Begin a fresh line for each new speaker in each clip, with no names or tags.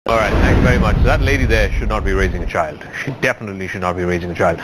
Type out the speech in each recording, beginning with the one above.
All right, thanks very much. That lady there should not be raising a child. She definitely should not be raising a child.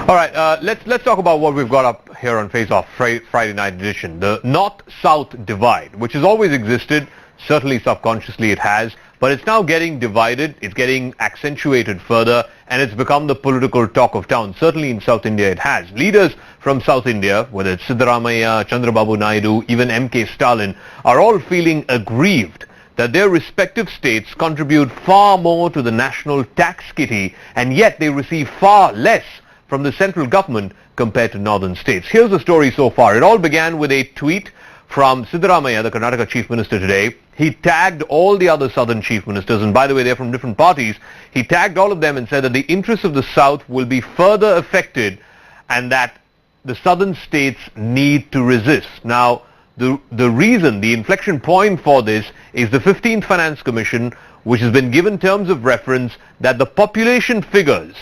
All right, let's talk about what we've got up here on Face Off Friday night edition. The North-South divide, which has always existed, certainly subconsciously it has, but it's now getting divided, it's getting accentuated further, and it's become the political talk of town. Certainly in South India it has. Leaders from South India, whether it's Siddaramaiah, Chandrababu Naidu, even M.K. Stalin, are all feeling aggrieved that their respective states contribute far more to the national tax kitty, and yet they receive far less from the central government compared to northern states. Here's the story so far. It all began with a tweet from Siddaramaiah, the Karnataka Chief Minister today. He tagged all the other southern chief ministers, and by the way, they're from different parties. He tagged all of them and said that the interests of the South will be further affected and that the southern states need to resist. Now, the reason, the inflection point for this is the 15th Finance Commission, which has been given terms of reference that the population figures,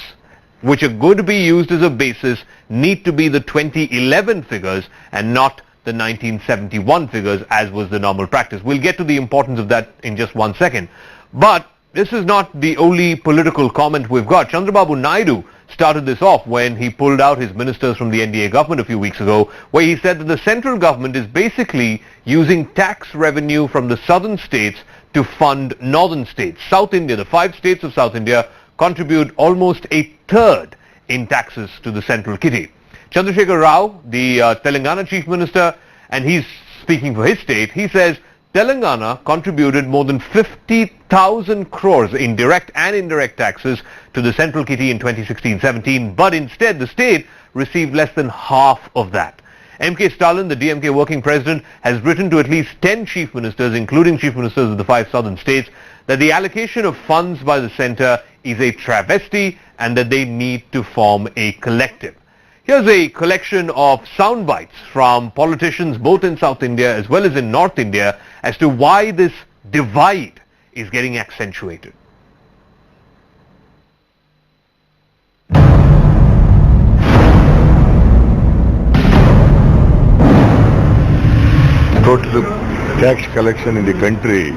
which are going to be used as a basis, need to be the 2011 figures and not the 1971 figures as was the normal practice. We'll get to the importance of that in just one second. But this is not the only political comment we've got. Chandrababu Naidu started this off when he pulled out his ministers from the NDA government a few weeks ago, where he said that the central government is basically using tax revenue from the southern states to fund northern states. South India, the 5 states of South India, contribute almost a third in taxes to the central kitty. Chandrasekhar Rao, the Telangana chief minister, and he's speaking for his state, he says Telangana contributed more than 50,000 crores in direct and indirect taxes to the central kitty in 2016-17, but instead the state received less than half of that. M.K. Stalin, the DMK working president, has written to at least 10 chief ministers, including chief ministers of the 5 southern states, that the allocation of funds by the center is a travesty and that they need to form a collective. Here's a collection of sound bites from politicians both in South India as well as in North India as to why this divide is getting accentuated.
Total tax collection in the country,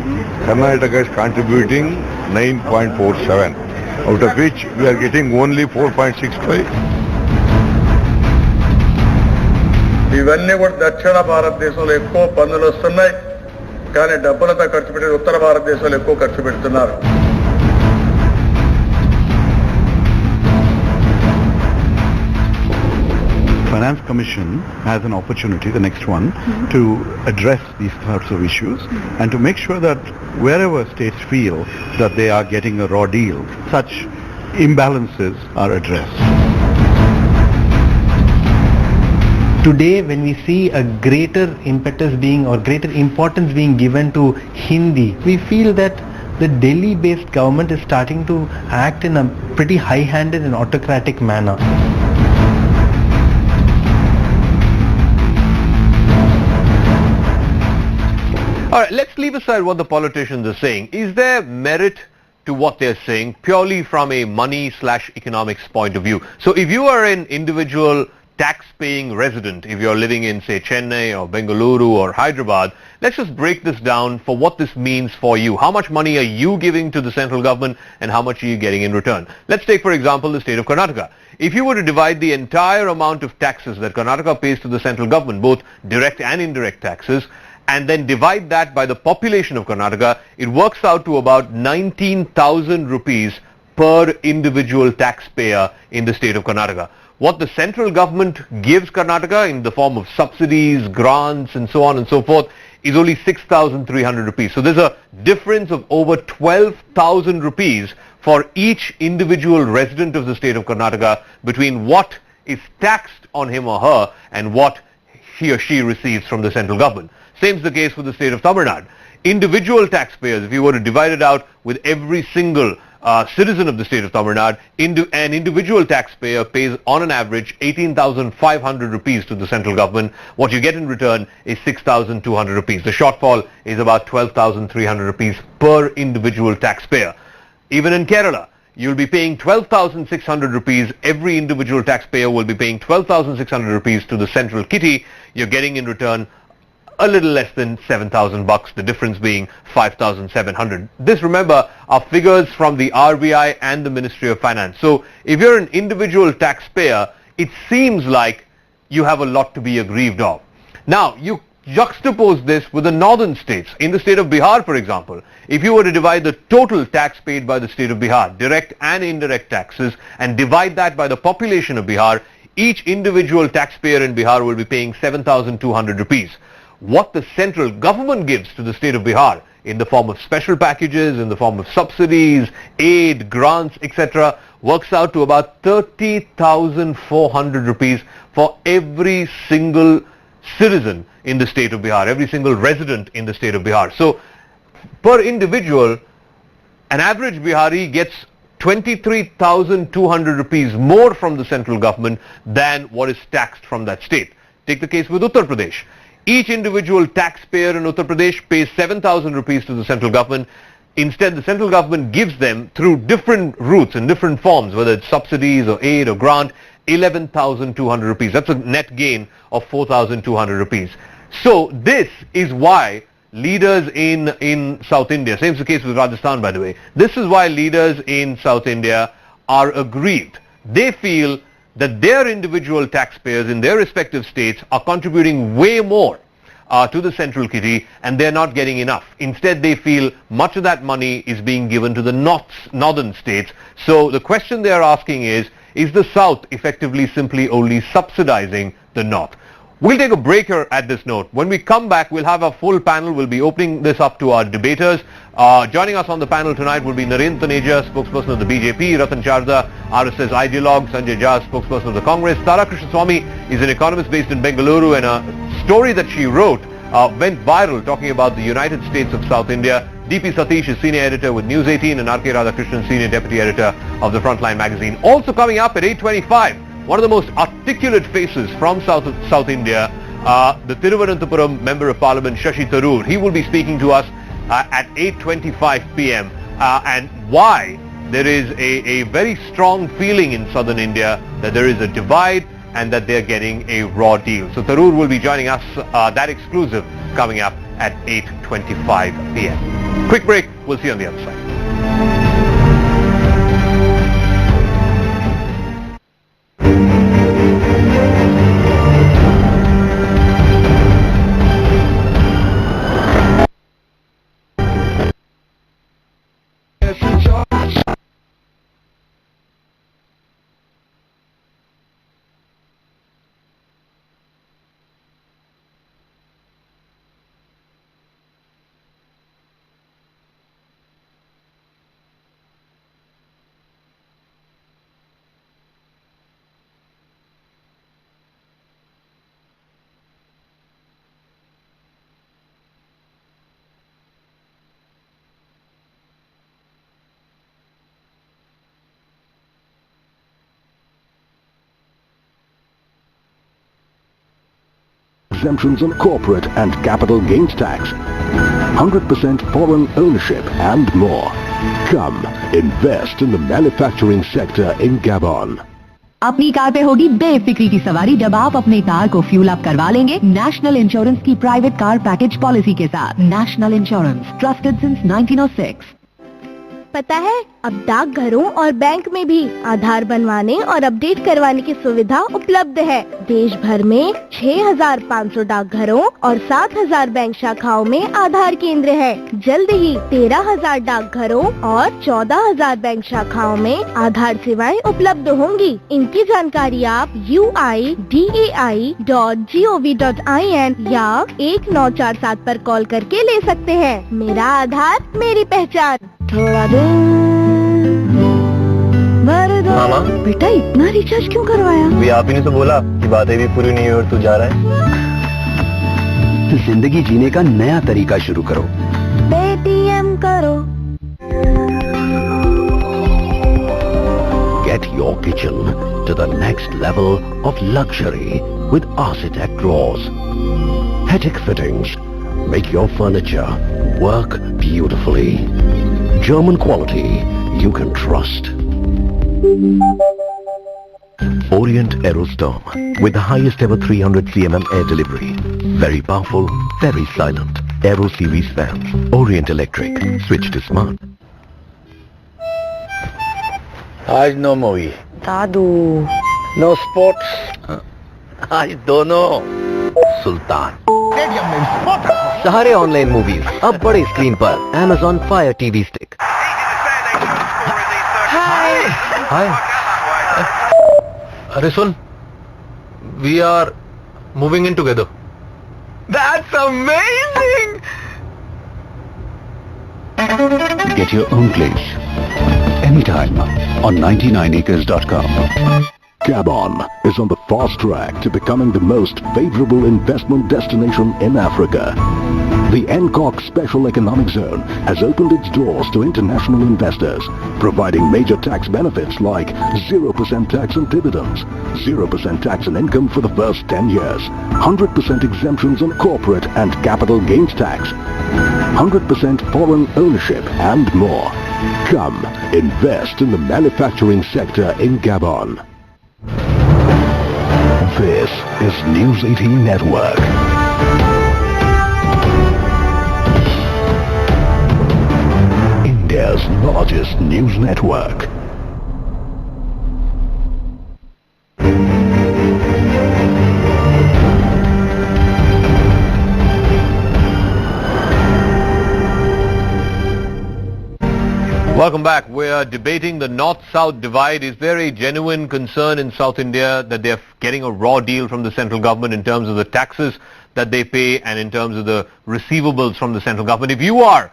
Karnataka is contributing 9.47, out of which we are getting only 4.65.
ఇవన్నీ కూడా దక్షిణ భారతదేశంలో ఎక్కువ పన్నులు వస్తున్నాయి, కానీ డబ్బులతో ఖర్చు పెట్టే ఉత్తర భారతదేశంలో ఎక్కువ ఖర్చు పెడుతున్నారు.
Finance Commission has an opportunity, the next one, to address these types of issues and to make sure that wherever states feel that they are getting a raw deal, such imbalances are addressed.
Today, when we see a greater impetus being or greater importance being given to Hindi, we feel that the Delhi-based government is starting to act in a pretty high-handed and autocratic manner.
All right, let's leave aside what the politicians are saying. Is there merit to what they're saying purely from a money/economics point of view? So if you are an individual tax-paying resident, if you're living in, say, Chennai or Bengaluru or Hyderabad, let's just break this down for what this means for you. How much money are you giving to the central government and how much are you getting in return? Let's take, for example, the state of Karnataka. If you were to divide the entire amount of taxes that Karnataka pays to the central government, both direct and indirect taxes, and then divide that by the population of Karnataka, it works out to about 19,000 rupees per individual taxpayer in the state of Karnataka. What the central government gives Karnataka in the form of subsidies, grants and so on and so forth is only 6,300 rupees. So there's a difference of over 12,000 rupees for each individual resident of the state of Karnataka between what is taxed on him or her and what he or she receives from the central government. Same is the case with the state of Tamil Nadu. Individual taxpayers, if you were to divide it out with every single citizen of the state of Tamil Nadu, an individual taxpayer pays on an average 18,500 rupees to the central government. What you get in return is 6,200 rupees. The shortfall is about 12,300 rupees per individual taxpayer. Even in Kerala, you'll be paying 12,600 rupees. Every individual taxpayer will be paying 12,600 rupees to the central kitty. You're getting in return a little less than $7,000, the difference being 5,700. This, remember, are figures from the RBI and the Ministry of Finance. So if you're an individual taxpayer, it seems like you have a lot to be aggrieved of. Now, you juxtapose this with the northern states. In the state of Bihar, for example, if you were to divide the total tax paid by the state of Bihar, direct and indirect taxes, and divide that by the population of Bihar, each individual taxpayer in Bihar will be paying 7,200 rupees. What the central government gives to the state of Bihar in the form of special packages, in the form of subsidies, aid, grants, etc., works out to about 30,400 rupees for every single citizen in the state of Bihar, every single resident in the state of Bihar. So per individual, an average Bihari gets 23,200 rupees more from the central government than what is taxed from that state. Take the case with Uttar Pradesh. Each individual taxpayer in Uttar Pradesh pays 7,000 rupees to the central government. Instead, the central government gives them, through different routes and different forms, whether it's subsidies or aid or grant, 11,200 rupees. That's a net gain of 4,200 rupees. So this is why leaders in South India, same is the case with Rajasthan, by the way, this is why leaders in South India are aggrieved. They feel that their individual taxpayers in their respective states are contributing way more to the central kitty, and they're not getting enough. Instead, they feel much of that money is being given to the northern states. So the question they are asking is the South effectively simply only subsidizing the North? We'll take a break here at this note. When we come back, we'll have a full panel. We'll be opening this up to our debaters. Joining us on the panel tonight will be Narendra, Taneja, spokesperson of the BJP, Ratan Charda, RSS ideologue, Sanjay Jha, spokesperson of the Congress. Tara Krishnaswamy is an economist based in Bengaluru, and a story that she wrote went viral, talking about the United States of South India. DP Satish is senior editor with News 18, and RK Radhakrishnan, senior deputy editor of the Frontline magazine. Also coming up at 8:25, one of the most articulate faces from South India, the Thiruvananthapuram Member of Parliament, Shashi Tharoor. He will be speaking to us at 8:25 p.m. And why there is a very strong feeling in southern India that there is a divide and that they're getting a raw deal. So Tharoor will be joining us, that exclusive, coming up at 8:25 p.m. Quick break. We'll see you on the other side.
Exemptions on corporate and capital gains tax, 100% foreign ownership and more. Come, invest in the manufacturing sector in Gabon.
अपनी car पे होगी बेफिक्री की सवारी जब आप अपनी car को fuel up करवा लेंगे नेशनल इंश्योरेंस की प्राइवेट कार पैकेज पॉलिसी के साथ। National insurance, trusted since 1906।
पता है, अब डाकघरों और बैंक में भी आधार बनवाने और अपडेट करवाने की सुविधा उपलब्ध है। देश भर में 6,500 डाकघरों और 7,000 बैंक शाखाओं में आधार केंद्र है। जल्द ही 13,000 डाकघरों और 14,000 बैंक शाखाओं में आधार सेवाएं उपलब्ध होंगी। इनकी जानकारी आप uidai.gov.in या 1947 पर कॉल करके ले सकते हैं। मेरा आधार, मेरी पहचान। थोड़ा दिन
मामा,
बेटा इतना रिचार्ज क्यों करवाया?
भी आप ही ने तो बोला कि बातें भी पूरी नहीं हुई और तू जा रहा है।
जिंदगी जीने का नया तरीका शुरू करो।
पेटीएम करो।
Get your kitchen to the next level of luxury with Architect Drawers. Hetic fittings make your furniture work beautifully. German quality you can trust. Orient Aerostorm with the highest ever 300 cmm air delivery. Very powerful, very silent. Aero series fans. Orient Electric. Switch to smart.
आज no movie
दादू
no sports आज दोनों
सुल्तान सारे online movies अब बड़े screen पर Amazon Fire TV Stick.
Hi अरे सुन we are moving in together.
That's amazing!
Get your own place anytime on 99acres.com. Gabon is on the fast track to becoming the most favorable investment destination in Africa. The NCOC Special Economic Zone has opened its doors to international investors, providing major tax benefits like 0% tax on dividends, 0% tax on income for the first 10 years, 100% exemptions on corporate and capital gains tax, 100% foreign ownership and more. Come, invest in the manufacturing sector in Gabon. This is News 18 Network. India's largest news network.
Welcome back. We are debating the North-South divide. Is there a genuine concern in South India that they're getting a raw deal from the central government in terms of the taxes that they pay and in terms of the receivables from the central government? If you are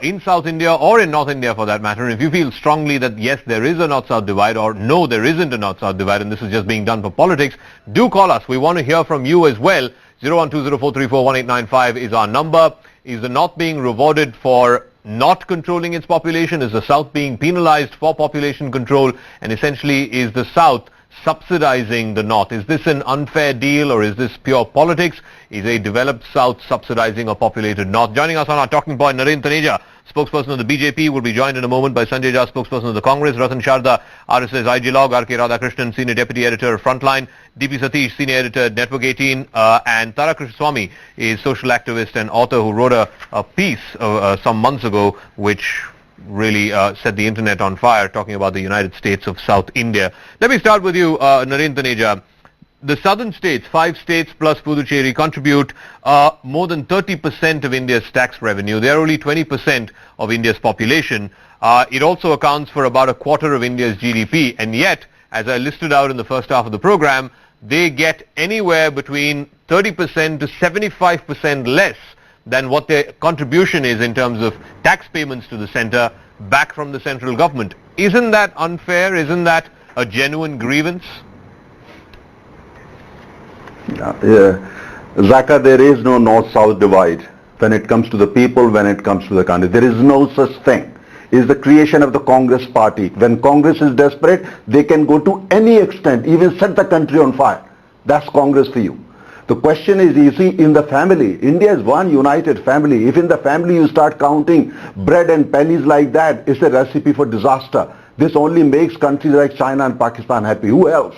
in South India or in North India for that matter, and if you feel strongly that yes, there is a North-South divide or no, there isn't a North-South divide and this is just being done for politics, do call us. We want to hear from you as well. 01204341895 is our number. Is the North being rewarded for not controlling its population? Is the South being penalized for population control? And essentially, is the South subsidizing the North? Is this an unfair deal or is this pure politics? Is a developed South subsidizing a populated North? Joining us on our talking point, Narendra, Taneja, spokesperson of the BJP, will be joined in a moment by Sanjay Jha, spokesperson of the Congress, Ratan Sharda, RSS IG Log, R.K. Radhakrishnan, Senior Deputy Editor of Frontline, D.P. Satish, Senior Editor at Network 18, and Tara Krishnaswamy is social activist and author who wrote a piece some months ago which really set the internet on fire, talking about the United States of South India. Let me start with you, Narendra, Taneja. The southern states, 5 states plus Puducherry, contribute more than 30% of India's tax revenue. They are only 20% of India's population. It also accounts for about a quarter of India's GDP, and yet, as I listed out in the first half of the program, they get anywhere between 30% to 75% less than what their contribution is in terms of tax payments to the center back from the central government. Isn't that unfair? Isn't that a genuine grievance?
Zaka, there is no North-South divide when it comes to the people, when it comes to the country. There is no such thing. It's the creation of the Congress party. When Congress is desperate, they can go to any extent, even set the country on fire. That's Congress for you. The question is, you see, in the family, India is one united family. If in the family you start counting bread and pennies like that, it's a recipe for disaster. This only makes countries like China and Pakistan happy. Who else?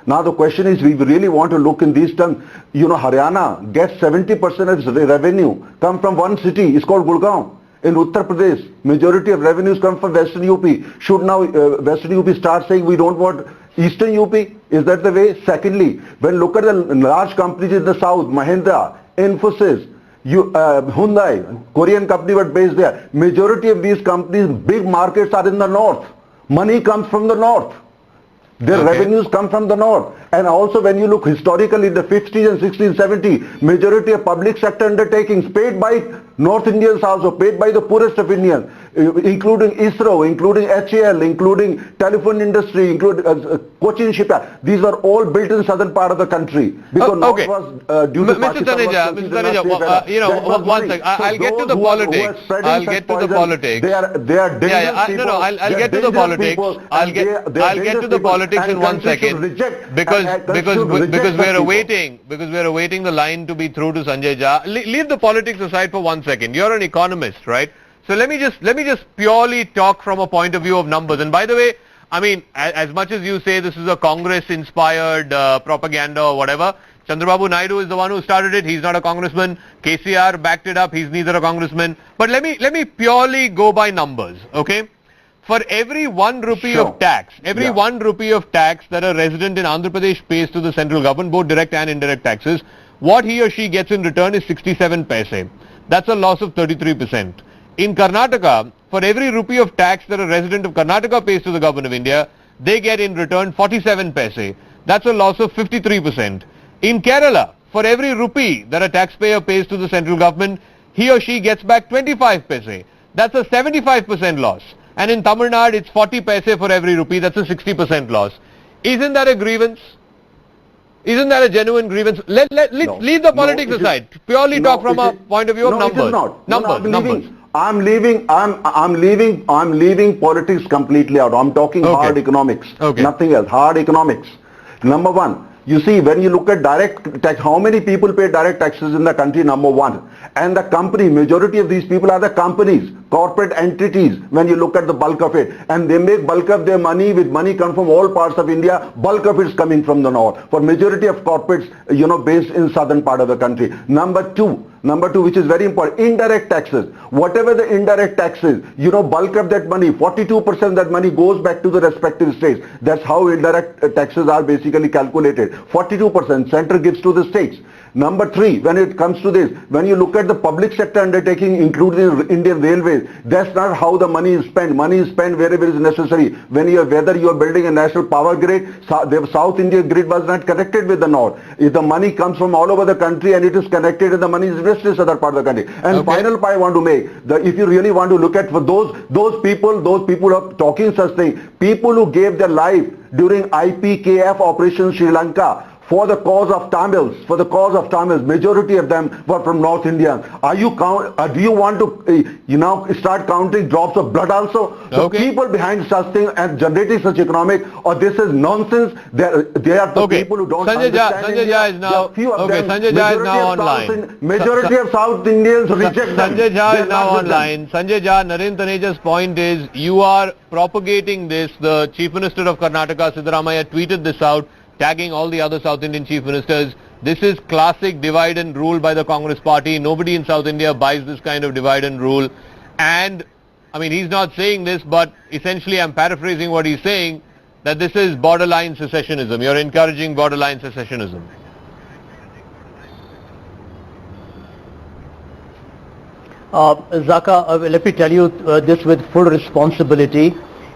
Now the question is, we really want to look in these terms. You know, Haryana gets 70% of its revenue come from one city. It's called Gurgaon. In Uttar Pradesh, majority of revenues come from Western UP. Should now Western UP start saying we don't want Eastern UP? Is that the way? Secondly, when look at the large companies in the south, Mahindra, Infosys, Hyundai, Korean company but based there. Majority of these companies, big markets are in the north. Money comes from the north. Their revenues come from the north. And also when you look historically in the 50s and 60s, 70s, majority of public sector undertakings paid by North Indians also, paid by the poorest of Indians, including ISRO, including HAL, including telephone industry, including coaching shipyard. These were all built in southern part of the country. Because North was due to
Mr. Taneja, you know, one second. I'll get to the politics. I'll get to the politics.
They are dangerous people.
I'll get to the politics. I'll get to the politics in 1 second. Because we're awaiting the line to be through to Sanjay Jha. Leave the politics aside for 1 second. You're an economist, right? So let me just purely talk from a point of view of numbers. And by the way, I mean, as much as you say this is a Congress-inspired propaganda or whatever, Chandrababu Naidu is the one who started it. He's not a congressman. KCR backed it up. He's neither a congressman. But let me purely go by numbers, okay? For every 1 rupee of tax, every 1 rupee of tax that a resident in Andhra Pradesh pays to the central government, both direct and indirect taxes, what he or she gets in return is 67 paise. That's a loss of 33%. In Karnataka, for every rupee of tax that a resident of Karnataka pays to the government of India, they get in return 47 paise. That's a loss of 53%. In Kerala, for every rupee that a taxpayer pays to the central government, he or she gets back 25 paise. That's a 75% loss. And in Tamil Nadu, it's 40 paise for every rupee. That's a 60% loss. Isn't that a grievance? Isn't that a genuine grievance? Let's leave the politics aside. Purely talk from a point of view of numbers.
It is not.
Numbers.
I'm leaving politics completely out. I'm talking hard economics. Nothing else. Hard economics. Number one, you see, when you look at direct tax, how many people pay direct taxes in the country? Number one. And the company, majority of these people are the companies, corporate entities, when you look at the bulk of it. And they make bulk of their money with money come from all parts of India. Bulk of it is coming from the north. For majority of corporates, based in southern part of the country. Number two, which is very important, indirect taxes. Whatever the indirect taxes, bulk of that money, 42% of that money goes back to the respective states. That's how indirect taxes are basically calculated. 42% center gives to the states. Number three, when it comes to this, when you look at the public sector undertaking, including Indian Railways, that's not how the money is spent. Money is spent wherever it is necessary. Whether you are building a national power grid, the South Indian grid was not connected with the North. If the money comes from all over the country and it is connected and the money is invested in other part of the country. And final point I want to make, if you really want to look at for those people who are talking such things, people who gave their life during IPKF Operation Sri Lanka, for the cause of Tamils, majority of them were from North India. Do you want to, start counting drops of blood also? So people behind such thing and generating such economic, or this is nonsense. They are the people who don't understand
Sanjay Jha is now, Sanjay Jha is now online.
Majority of South Indians reject them.
Sanjay Jha is now online. Sanjay Jha, Narendra Taneja's point is, you are propagating this. The Chief Minister of Karnataka, Siddaramaiah, tweeted this out, tagging all the other South Indian chief ministers. This is classic divide and rule by the Congress party. Nobody in South India buys this kind of divide and rule. And, I mean, he's not saying this, but essentially I'm paraphrasing what he's saying, that this is borderline secessionism. You're encouraging borderline secessionism.
Zaka, let me tell you this with full responsibility.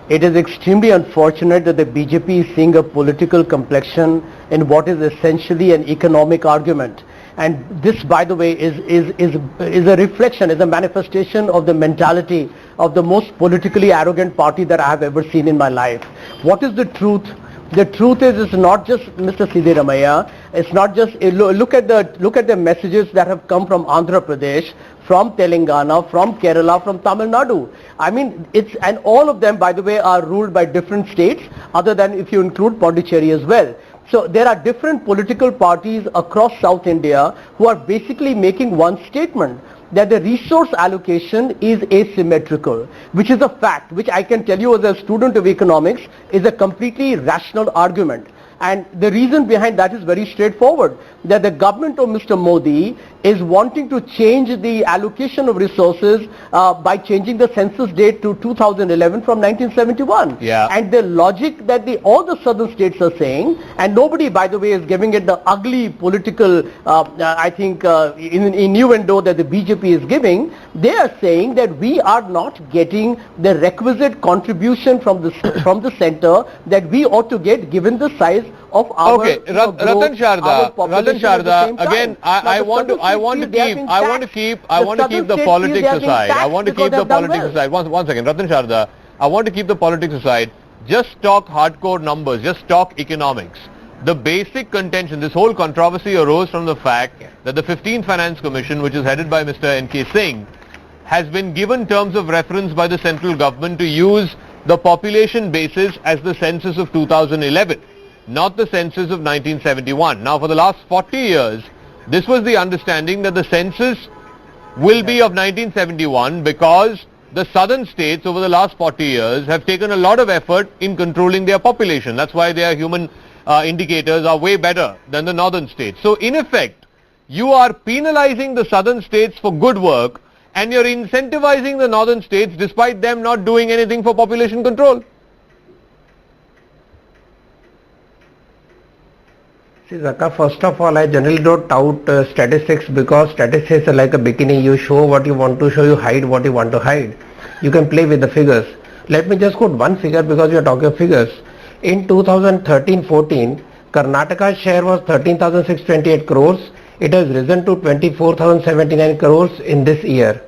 It is extremely unfortunate that the BJP is seeing a political complexion in what is essentially an economic argument. And this, by the way, is a reflection, is a manifestation of the mentality of the most politically arrogant party that I have ever seen in my life. What is the truth? The truth is, it's not just Mr. Siddaramaiah. It's not just look at the messages that have come from Andhra Pradesh, from Telangana, from Kerala, from Tamil Nadu. I mean, and all of them, by the way, are ruled by different states, other than if you include Pondicherry as well. So there are different political parties across South India who are basically making one statement, that the resource allocation is asymmetrical, which is a fact, which I can tell you as a student of economics is a completely rational argument. And the reason behind that is very straightforward, that the government of Mr. Modi is wanting to change the allocation of resources by changing the census date to 2011 from 1971.
Yeah.
And the logic that all the southern states are saying, and nobody, by the way, is giving it the ugly political, I think, innuendo that the BJP is giving, they are saying that we are not getting the requisite contribution from the center that we ought to get given the size of our
Ratan Sharda, again, I want to keep the politics aside. I want to keep the politics aside. One second, Ratan Sharda, I want to keep the politics aside. Just talk hardcore numbers. Just talk economics. The basic contention, this whole controversy arose from the fact that the 15th Finance Commission, which is headed by Mr. N.K. Singh, has been given terms of reference by the central government to use the population basis as the census of 2011, not the census of 1971. Now, for the last 40 years, this was the understanding that the census will be of 1971 because the southern states over the last 40 years have taken a lot of effort in controlling their population. That's why they are human indicators are way better than the northern states. So in effect, you are penalizing the southern states for good work and you're incentivizing the northern states despite them not doing anything for population control.
See, Zaka, first of all, I generally don't tout statistics because statistics are like a bikini. You show what you want to show, you hide what you want to hide. You can play with the figures. Let me just quote one figure because we are talking of figures. In 2013-14, Karnataka's share was 13,628 crores. It has risen to 24,079 crores in this year.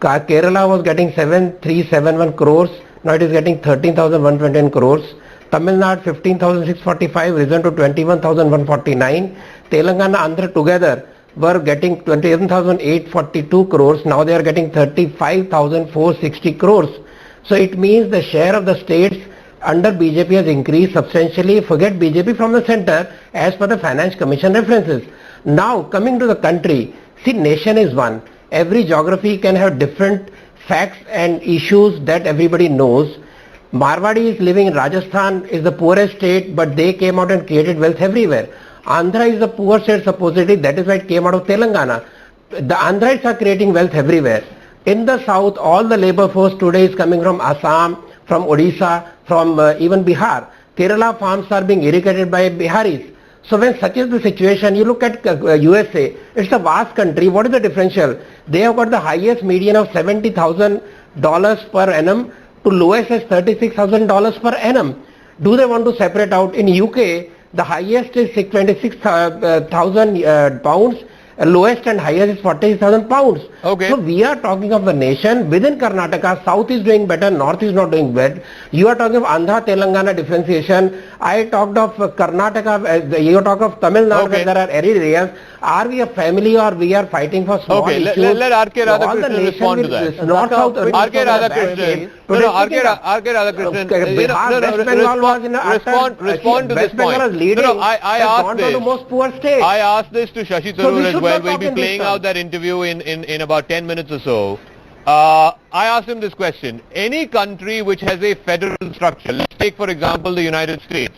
Kerala was getting 7,371 crores. Now it is getting 13,129 crores. Tamil Nadu 15,645 risen to 21,149. Telangana, Andhra together were getting 27,842 crores. Now they are getting 35,460 crores. So it means the share of the states under BJP has increased substantially. Forget BJP from the center as per the Finance Commission references. Now coming to the country, see, nation is one. Every geography can have different facts and issues that everybody knows. Marwadi is living in Rajasthan, is the poorest state, but they came out and created wealth everywhere. Andhra is the poor state supposedly, that is why it came out of Telangana. The Andhrites are creating wealth everywhere. In the south, all the labor force today is coming from Assam, from Odisha, from even Bihar. Kerala farms are being irrigated by Biharis. So when such is the situation, you look at USA, it's a vast country. What is the differential? They have got the highest median of $70,000 per annum to lowest as $36,000 per annum. Do they want to separate out? In UK, the highest is 26,000 pounds, lowest and highest is 40,000 pounds.
Okay.
So we are talking of a nation within Karnataka. South is doing better, north is not doing well. You are talking of Andhra, Telangana differentiation. I talked of Karnataka, you talk of Tamil Nadu, where there are arid areas. Are we a family or we are fighting for small issues?
Let R.K. Radhakrishnan respond to that.
North, south,
R.K. Radhakrishnan. R.K. Radhakrishnan. Respond to this point. I asked this to Shashi Tharoor as well. We'll be playing out that interview in about 10 minutes or so. I asked him this question. Any country which has a federal structure, let's take for example the United States,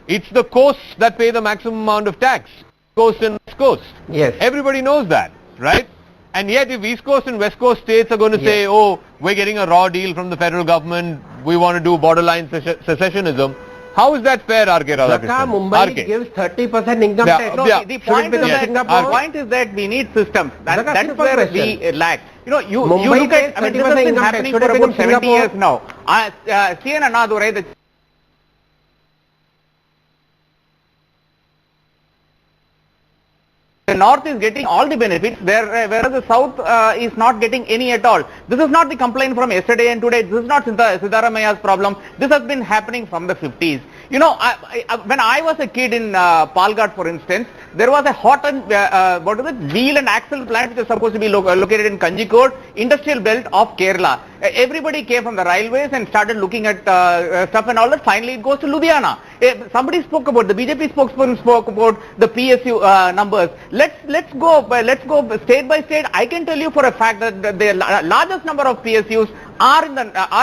it's the coasts that pay the maximum amount of tax. Coast and West Coast.
Yes.
Everybody knows that, right? And yet if East Coast and West Coast states are going to say, oh, we're getting a raw deal from the federal government, we want to do borderline secessionism, how is that fair, R.K. Radhakrishnan?
Mumbai gives 30% income tax.
No, the point is that we need systems. That's where we lack. You know, you look at, I mean, this has been happening for about 70 years now. C.N. Annadurai, the north is getting all the benefits, whereas the south is not getting any at all. This is not the complaint from yesterday and today. This is not Siddaramaya's problem. This has been happening from the 50s. You know, when I was a kid in Palghat, for instance, there was a hot and wheel and axle plant which is supposed to be located in Kanjikode, industrial belt of Kerala. Everybody came from the railways and started looking at stuff and all that. Finally, it goes to Ludhiana. Somebody spoke about, the BJP spokesperson spoke about the PSU numbers. Let's go state by state. I can tell you for a fact that the largest number of PSUs are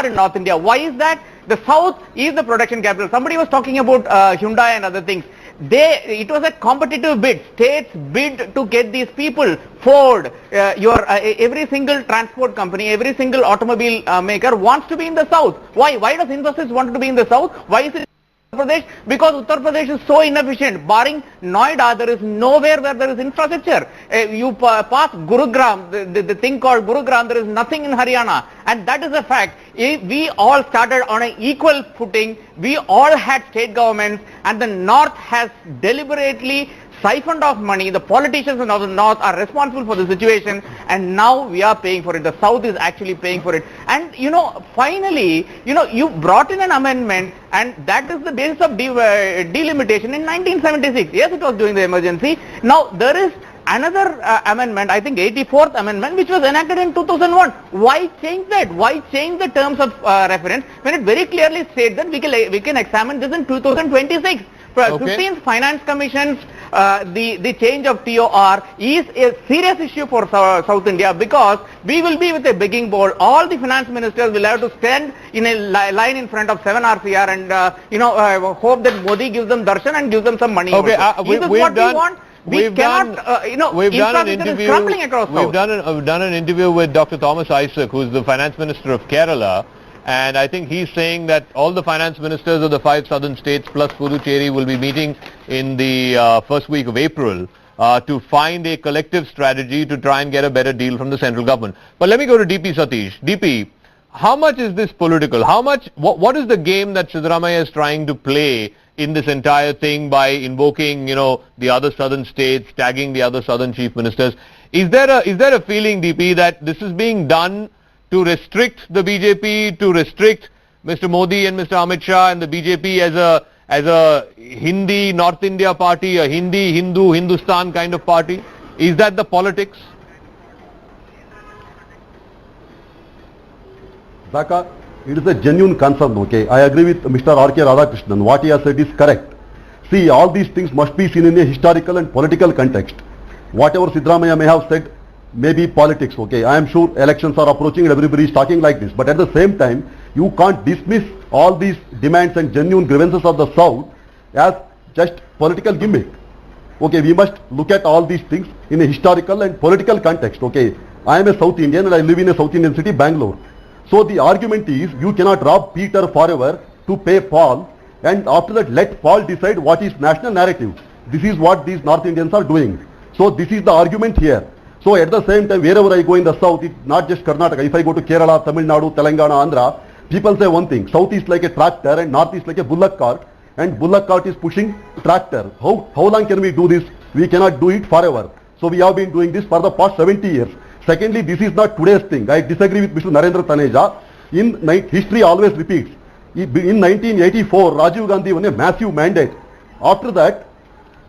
in North India. Why is that? The south is the production capital. Somebody was talking about Hyundai and other things. It was a competitive bid. States bid to get these people. Ford, every single transport company, every single automobile maker wants to be in the south. Why? Why does investors want to be in the south? Why is it Uttar Pradesh? Because Uttar Pradesh is so inefficient. Barring Noida, there is nowhere where there is infrastructure. You pass Gurugram, the thing called Gurugram, there is nothing in Haryana. And that is a fact. We all started on an equal footing. We all had state governments, and the north has deliberately siphoned off money. The politicians of the north are responsible for the situation, and now we are paying for it. The south is actually paying for it. And you know, finally, you know, you brought in an amendment, and that is the basis of delimitation in 1976. Yes, it was during the emergency. Now there is another amendment, I think 84th amendment, which was enacted in 2001. Why change that? Why change the terms of reference when it very clearly states that we can examine this in 2026? 15th Finance Commission's the change of TOR is a serious issue for South India, because we will be with a begging bowl. All the finance ministers will have to stand in a line in front of 7RCR and hope that Modi gives them darshan and gives them some money.
Okay,
Is this what we want? We cannot,
we've done an interview.
Crumbling across
We've done an interview with Dr. Thomas Isaac, who's the finance minister of Kerala, and I think he's saying that all the finance ministers of the 5 southern states plus Puducherry will be meeting in the first week of April to find a collective strategy to try and get a better deal from the central government. But let me go to DP Satish. DP, how much is this political? What is the game that Siddaramaiah is trying to play in this entire thing by invoking, the other southern states, tagging the other southern chief ministers? Is there a feeling, DP, that this is being done to restrict the BJP, to restrict Mr. Modi and Mr. Amit Shah and the BJP as a Hindi North India party, a Hindi, Hindu, Hindustan kind of party? Is that the politics?
Zaka, it is a genuine concern, okay? I agree with Mr. R.K. Radhakrishnan. What he has said is correct. See, all these things must be seen in a historical and political context. Whatever Siddaramaiah may have said may be politics, okay? I am sure elections are approaching and everybody is talking like this. But at the same time, you can't dismiss all these demands and genuine grievances of the South as just political gimmick. Okay, we must look at all these things in a historical and political context, okay? I am a South Indian and I live in a South Indian city, Bangalore. So the argument is, you cannot rob Peter forever to pay Paul, and after that let Paul decide what is national narrative. This is what these North Indians are doing. So this is the argument here. So at the same time, wherever I go in the South, it's not just Karnataka. If I go to Kerala, Tamil Nadu, Telangana, Andhra, people say one thing: South is like a tractor and North is like a bullock cart, and bullock cart is pushing tractor. How long can we do this? We cannot do it forever. So we have been doing this for the past 70 years. Secondly, this is not today's thing. I disagree with Mr. Narendra Taneja. History always repeats. In 1984, Rajiv Gandhi won a massive mandate. After that,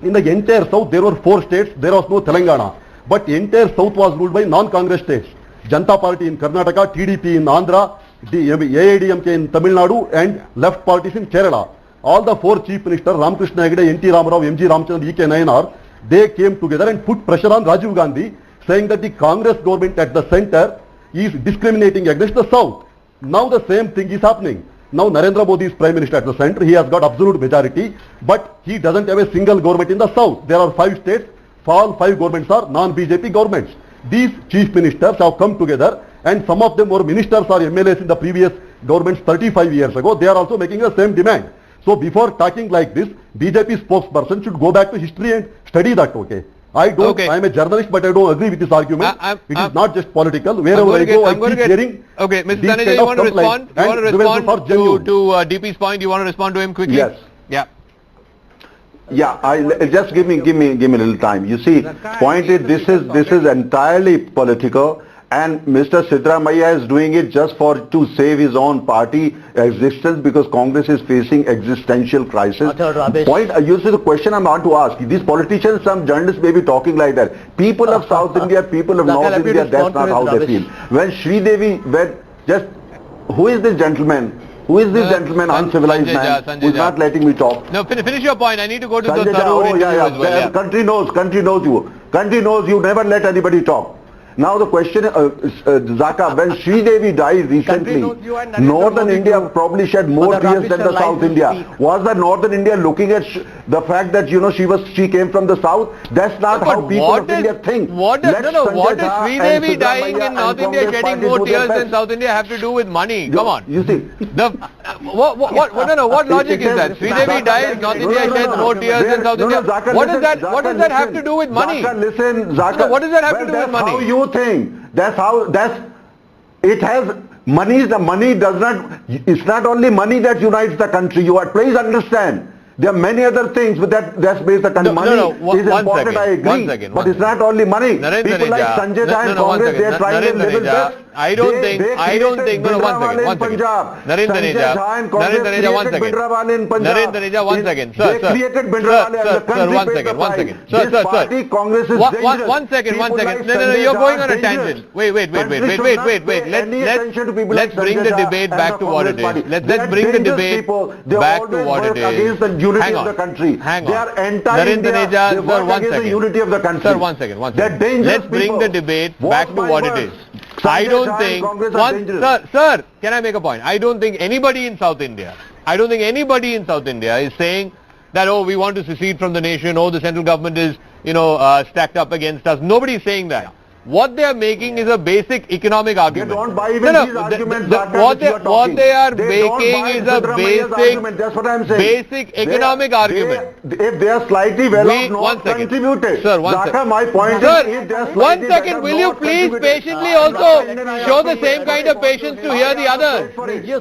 in the entire South, there were 4 states. There was no Telangana. But the entire South was ruled by non-Congress states. Janata Party in Karnataka, TDP in Andhra, AIDMK in Tamil Nadu, and left parties in Kerala. All the 4 chief ministers, Ramakrishna Hegde, NT Ramarao, MG Ramchandran, EK Nayanar, they came together and put pressure on Rajiv Gandhi, saying that the Congress government at the center is discriminating against the South. Now the same thing is happening. Now Narendra Modi is Prime Minister at the center. He has got absolute majority, but he doesn't have a single government in the South. There are 5 states. All 5 governments are non-BJP governments. These chief ministers have come together, and some of them were ministers or MLAs in the previous governments 35 years ago. They are also making the same demand. So before talking like this, BJP spokesperson should go back to history and study that, okay? I am a journalist, but I don't agree with this argument. It is not just political. Wherever I go, I keep hearing.
Okay, Mr. Taneja, you want to respond? You want to respond to DP's point? You want to respond to him quickly?
Yes.
Yeah.
Yeah, just give me a little time. You see, point is this is entirely political, and Mr. Siddaramaiah is doing it just to save his own party existence, because Congress is facing existential crisis. Point. You see, the question I want to ask: these politicians, some journalists may be talking like that. People of South India, people of North India, that's not how they feel. When Sridevi, who is this gentleman? Who is this gentleman, uncivilized man, who is not letting me talk?
No, finish your point. I need to go to
Taneja,
the thorough interview as well.
Yeah. Country knows you. Country knows you never let anybody talk. Now the question, Zaka, when Sridevi died recently, Northern India probably shed more tears than the South India. Was the Northern India looking at the fact that she came from the South? That's not how people of India think.
What does Sridevi dying in North India shedding more tears than South India have to do with money? Come on.
You see,
what logic is that? Sridevi dies, North India sheds more tears than South India. What does that have to do with money?
Zaka, listen, Zaka.
What does that have to do with money?
How you think? It has money. The money does not. It's not only money that unites the country. Please understand. There are many other things, but that's based on money. Is important. I agree. But it's not only money. People like Sanjay and Congress, they are trying their level best.
I don't think, no, one second. Narendra Taneja, one second. Narendra Taneja, one second. Sir, one second. One second. No, you're going on a tangent. Wait. Let's bring the debate back to what it is. Let's bring the debate back to what it is. Hang on. Narendra Taneja, sir, one second. Sir, one second. Let's bring the debate back to what it is. I don't think, sir, can I make a point? I don't think anybody in South India is saying that, oh, we want to secede from the nation, oh, the central government is, stacked up against us. Nobody is saying that. What they are making is a basic economic argument.
They don't buy even these arguments.
What they are making is a basic economic argument.
If they are slightly well off, not contributed.
Sir, one second.
My point
is, one second, will you please patiently also show the same kind of patience to hear the others?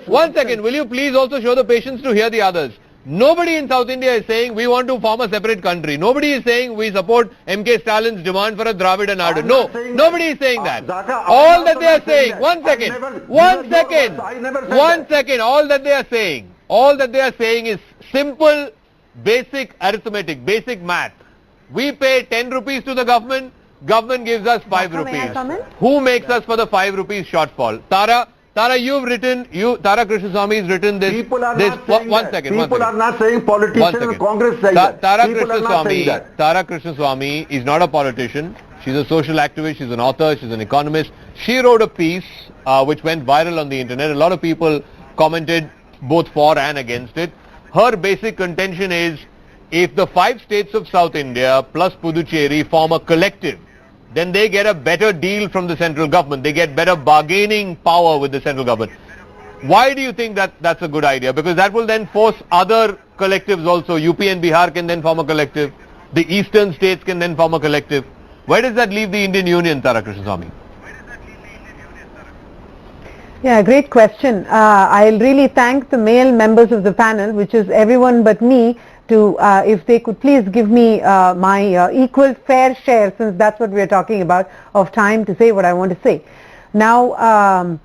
1 second, will you please also show the patience to hear the others? Nobody in South India is saying we want to form a separate country. Nobody is saying we support MK Stalin's demand for a Dravid and Nadu. No, nobody is saying that. All that they are saying, all that they are saying is simple, basic arithmetic, basic math. We pay 10 rupees to the government gives us 5 rupees. Who makes us for the 5 rupees shortfall? Tara, you've written, Tara Krishnaswamy has written this.
People are not saying politicians in Congress say that.
Tara Krishnaswamy is not a politician. She's a social activist, she's an author, she's an economist. She wrote a piece which went viral on the internet. A lot of people commented both for and against it. Her basic contention is, if the 5 states of South India plus Puducherry form a collective, then they get a better deal from the central government. They get better bargaining power with the central government. Why do you think that that's a good idea? Because that will then force other collectives also. UP and Bihar can then form a collective. The eastern states can then form a collective. Where does that leave the Indian Union, Tara Krishnaswamy?
Yeah, great question. I'll really thank the male members of the panel, which is everyone but me, to if they could please give me my equal fair share, since that's what we are talking about, of time to say what I want to say. Now,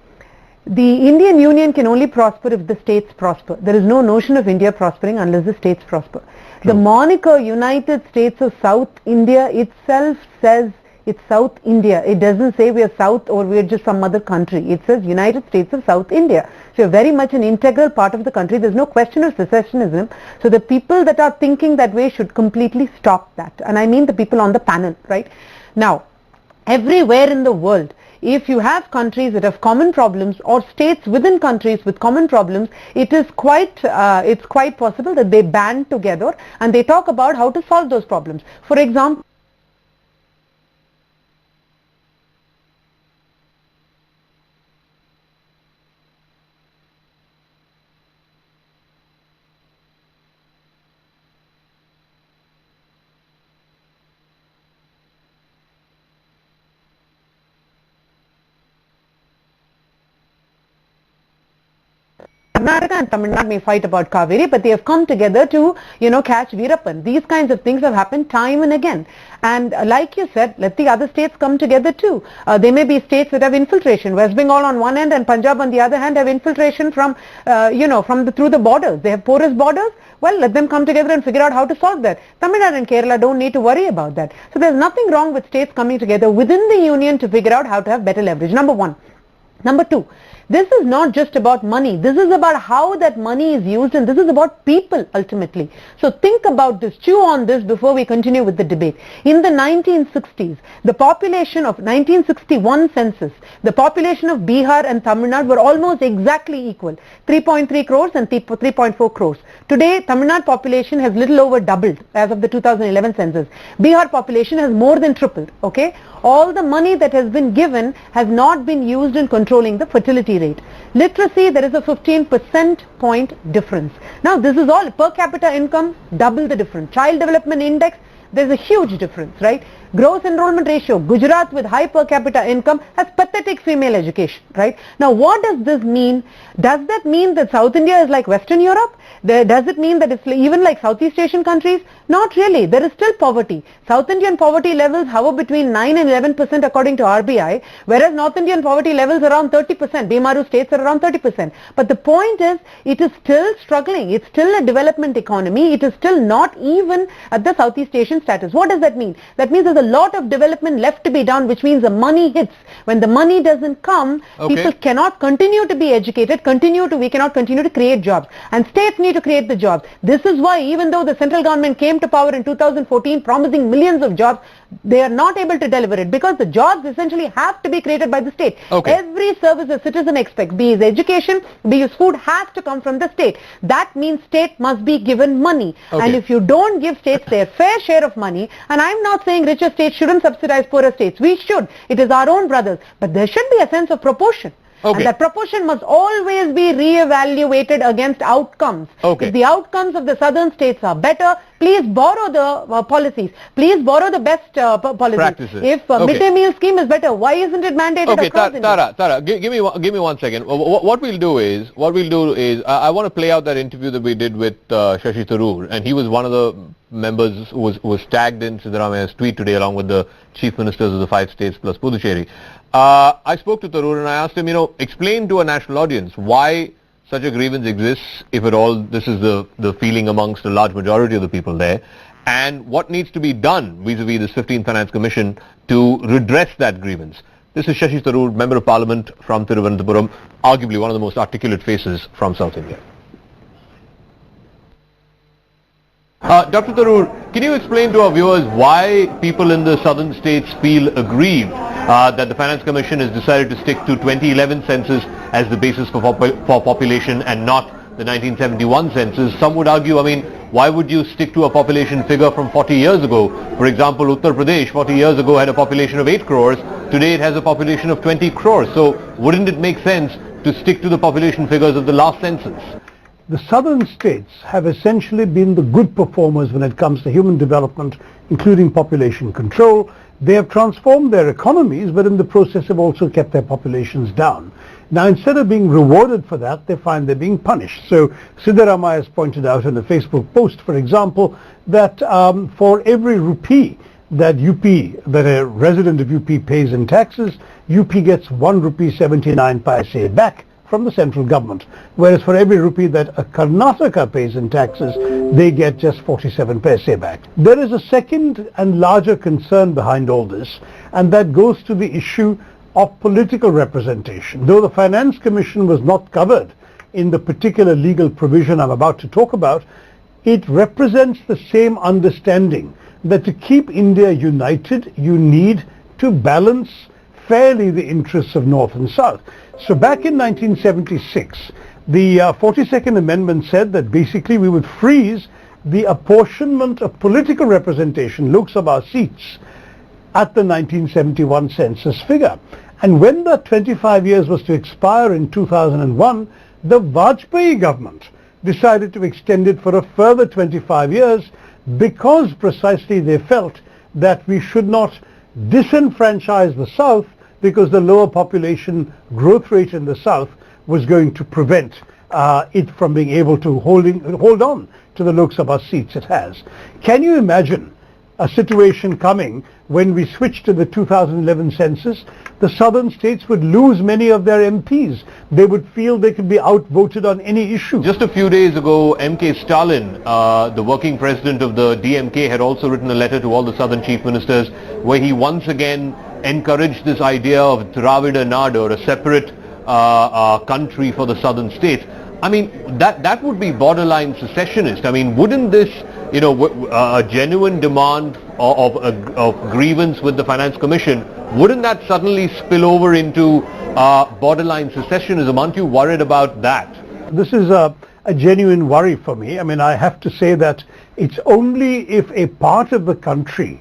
the Indian Union can only prosper if the states prosper. There is no notion of India prospering unless the states prosper. True. The moniker United States of South India itself says it's South India. It doesn't say we are South or we are just some other country. It says United States of South India. So you're very much an integral part of the country. There's no question of secessionism. So the people that are thinking that way should completely stop that. And I mean the people on the panel, right? Now, everywhere in the world, if you have countries that have common problems or states within countries with common problems, it is quite possible that they band together and they talk about how to solve those problems. For example, Karnataka and Tamil Nadu may fight about Kaveri, but they have come together to, catch Veerappan. These kinds of things have happened time and again. And like you said, let the other states come together too. There may be states that have infiltration. West Bengal on one end and Punjab on the other hand have infiltration from, through the borders. They have porous borders. Well, let them come together and figure out how to solve that. Tamil Nadu and Kerala don't need to worry about that. So there's nothing wrong with states coming together within the union to figure out how to have better leverage. Number one. Number two, this is not just about money. This is about how that money is used, and this is about people ultimately. So think about this, chew on this before we continue with the debate. In the 1960s, the population of 1961 census, the population of Bihar and Tamil Nadu were almost exactly equal, 3.3 crores and 3.4 crores. Today, Tamil Nadu population has little over doubled as of the 2011 census. Bihar population has more than tripled, okay? All the money that has been given has not been used in controlling the fertility rate. Literacy, there is a 15% point difference. Now this is all per capita income, double the difference. Child development index, there's a huge difference, right? Gross enrollment ratio, Gujarat with high per capita income has pathetic female education, right? Now what does this mean? Does that mean that South India is like Western Europe? Does it mean that it's even like Southeast Asian countries? Not really. There is still poverty. South Indian poverty levels hover between 9 and 11% according to RBI, whereas North Indian poverty levels around 30%. Bemaru states are around 30%. But the point is, it is still struggling. It's still a development economy. It is still not even at the Southeast Asian status. What does that mean? That means there's a lot of development left to be done, which means the money hits. When the money doesn't come, people cannot continue to be educated, we cannot continue to create jobs. And states need to create the jobs. This is why even though the central government came to power in 2014 promising millions of jobs, they are not able to deliver it because the jobs essentially have to be created by the state. Every service a citizen expects, be it education, be it food, has to come from the state. That means state must be given money. And if you don't give states their fair share of money, and I'm not saying richer states shouldn't subsidize poorer states, we should. It is our own brothers. But there should be a sense of proportion. And that proportion must always be re-evaluated against outcomes. If the outcomes of the southern states are better, please borrow the policies. Please borrow the best policies.
Practices.
If midday meal scheme is better, why isn't it mandated across India?
Tara, give me 1 second. What we'll do is I want to play out that interview that we did with Shashi Tharoor, and he was one of the members who was tagged in Siddaramaya's tweet today along with the chief ministers of the 5 states plus Puducherry. I spoke to Tharoor and I asked him, explain to a national audience why such a grievance exists, if at all this is the feeling amongst a large majority of the people there, and what needs to be done vis-a-vis this 15th Finance Commission to redress that grievance. This is Shashi Tharoor, Member of Parliament from Thiruvananthapuram, arguably one of the most articulate faces from South India. Dr. Tharoor, can you explain to our viewers why people in the southern states feel aggrieved that the Finance Commission has decided to stick to 2011 census as the basis for population and not the 1971 census? Some would argue, why would you stick to a population figure from 40 years ago? For example, Uttar Pradesh 40 years ago had a population of 8 crores. Today it has a population of 20 crores. So wouldn't it make sense to stick to the population figures of the last census?
The southern states have essentially been the good performers when it comes to human development, including population control. They have transformed their economies, but in the process have also kept their populations down. Now, instead of being rewarded for that, they find they're being punished. So Siddaramaiah has pointed out in a Facebook post, for example, that for every rupee that a resident of UP pays in taxes, UP gets 1 rupee 79 paise back from the central government, whereas for every rupee that a Karnataka pays in taxes, they get just 47 paise back. There is a second and larger concern behind all this, and that goes to the issue of political representation. Though the Finance Commission was not covered in the particular legal provision I'm about to talk about, it represents the same understanding that to keep India united, you need to balance fairly the interests of North and South. So back in 1976, the 42nd Amendment said that basically we would freeze the apportionment of political representation, Lok Sabha seats, at the 1971 census figure. And when that 25 years was to expire in 2001, the Vajpayee government decided to extend it for a further 25 years because precisely they felt that we should not disenfranchise the South because the lower population growth rate in the South was going to prevent it from being able to hold on to the Lok Sabha seats it has. Can you imagine a situation coming when we switch to the 2011 census? The southern states would lose many of their MPs. They would feel they could be outvoted on any issue.
Just a few days ago, M.K. Stalin, the working president of the DMK, had also written a letter to all the southern chief ministers where he once again encouraged this idea of Dravida Nadu, or a separate country for the southern states. That would be borderline secessionist. Wouldn't this, a genuine demand of grievance with the Finance Commission, wouldn't that suddenly spill over into borderline secessionism? Aren't you worried about that?
This is a genuine worry for me. I have to say that it's only if a part of the country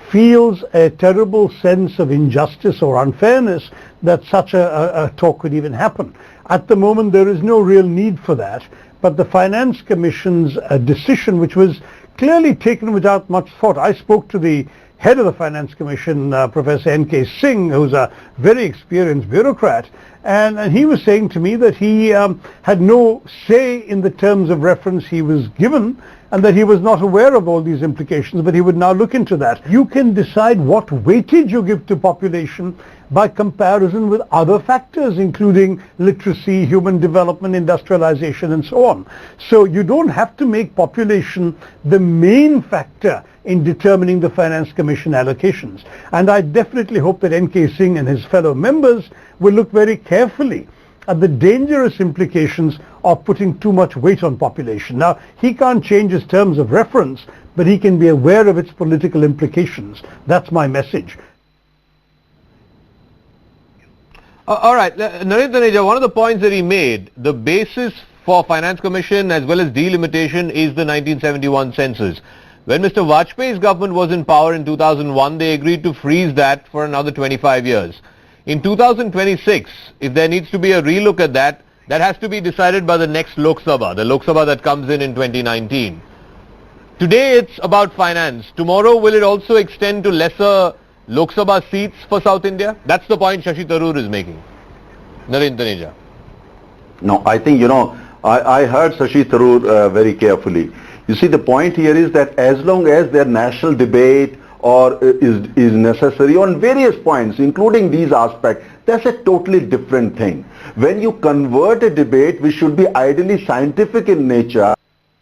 feels a terrible sense of injustice or unfairness that such a talk could even happen. At the moment, there is no real need for that, but the Finance Commission's decision, which was clearly taken without much thought. I spoke to the head of the Finance Commission, Professor N.K. Singh, who's a very experienced bureaucrat, and he was saying to me that he had no say in the terms of reference he was given, and that he was not aware of all these implications, but he would now look into that. You can decide what weightage you give to population by comparison with other factors, including literacy, human development, industrialization, and so on. So you don't have to make population the main factor in determining the Finance Commission allocations. And I definitely hope that N.K. Singh and his fellow members will look very carefully at the dangerous implications of putting too much weight on population. Now, he can't change his terms of reference, but he can be aware of its political implications. That's my message.
All right, Narendra Taneja, one of the points that he made, the basis for Finance Commission as well as delimitation is the 1971 census. When Mr. Vajpayee's government was in power in 2001, they agreed to freeze that for another 25 years. In 2026, if there needs to be a relook at that, that has to be decided by the next Lok Sabha, the Lok Sabha that comes in 2019. Today it's about finance. Tomorrow will it also extend to lesser Lok Sabha seats for South India? That's the point Shashi Tharoor is making. Narendra Taneja.
No, I think, I heard Shashi Tharoor very carefully. You see, the point here is that as long as their national debate or is necessary on various points, including these aspects, that's a totally different thing. When you convert a debate which should be ideally scientific in nature,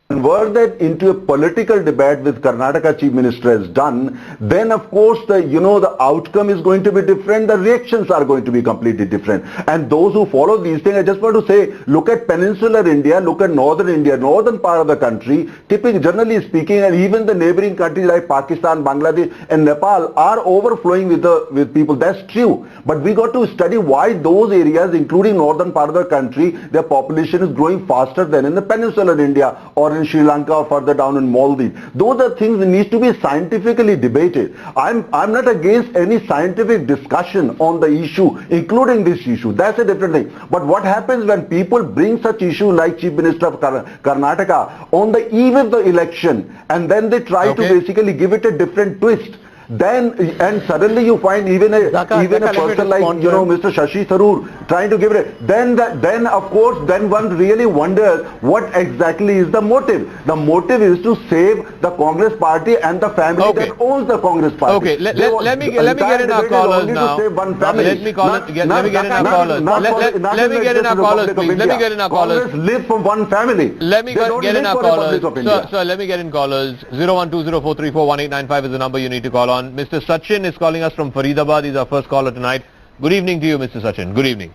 convert that into a political debate with Karnataka Chief Minister has done, then of course the outcome is going to be different, the reactions are going to be completely different. And those who follow these things, I just want to say, look at peninsular India, look at northern India, northern part of the country, typically, generally speaking, and even the neighboring countries like Pakistan, Bangladesh and Nepal are overflowing with people. That's true. But we got to study why those areas, including northern part of the country, their population is growing faster than in the peninsular India or in Sri Lanka or further down in Maldives. Those are things that need to be scientifically debated. I'm not against any scientific discussion on the issue, including this issue. That's a different thing. But what happens when people bring such issue like Chief Minister of Karnataka on the eve of the election, and then they try to basically give it a different twist? Then and suddenly you find even a person like Mr. Shashi Tharoor trying to give it. Then of course one really wonders what exactly is the motive. The motive is to save the Congress party and the family that owns the Congress party.
Okay, let me get in our callers now. Let me get in our callers. Let me get in our callers, please. Let me get in our callers.
Congress live from one family.
Let me get in our callers. Sir, let me get in callers. 01204341895 is the number you need to call on. Mr. Sachin is calling us from Faridabad. He's our first caller tonight. Good evening to you, Mr. Sachin. Good evening.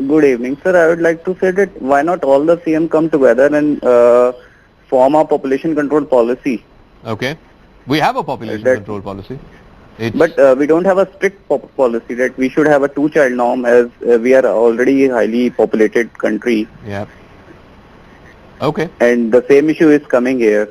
Good evening, sir. I would like to say that why not all the CM come together and form a population control policy.
Okay. We have a population control policy.
But we don't have a strict policy that we should have a two-child norm, as we are already a highly populated country.
Yeah. Okay.
And the same issue is coming here.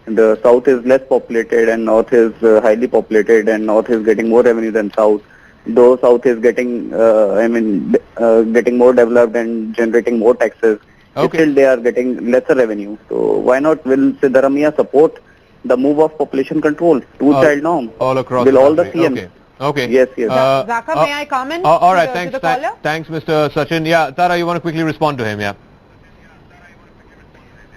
The south is less populated and north is highly populated, and north is getting more revenue than south. Though south is getting, getting more developed and generating more taxes, still they are getting lesser revenue. So why not will Siddaramaiah support the move of population control, two-child norm?
All across
will all the
country.
CMs.
Okay.
Yes.
Zaka, may I comment?
All right.
To the caller?
Thanks, Mr. Sachin. Yeah, Tara, you want to quickly respond to him? Yeah.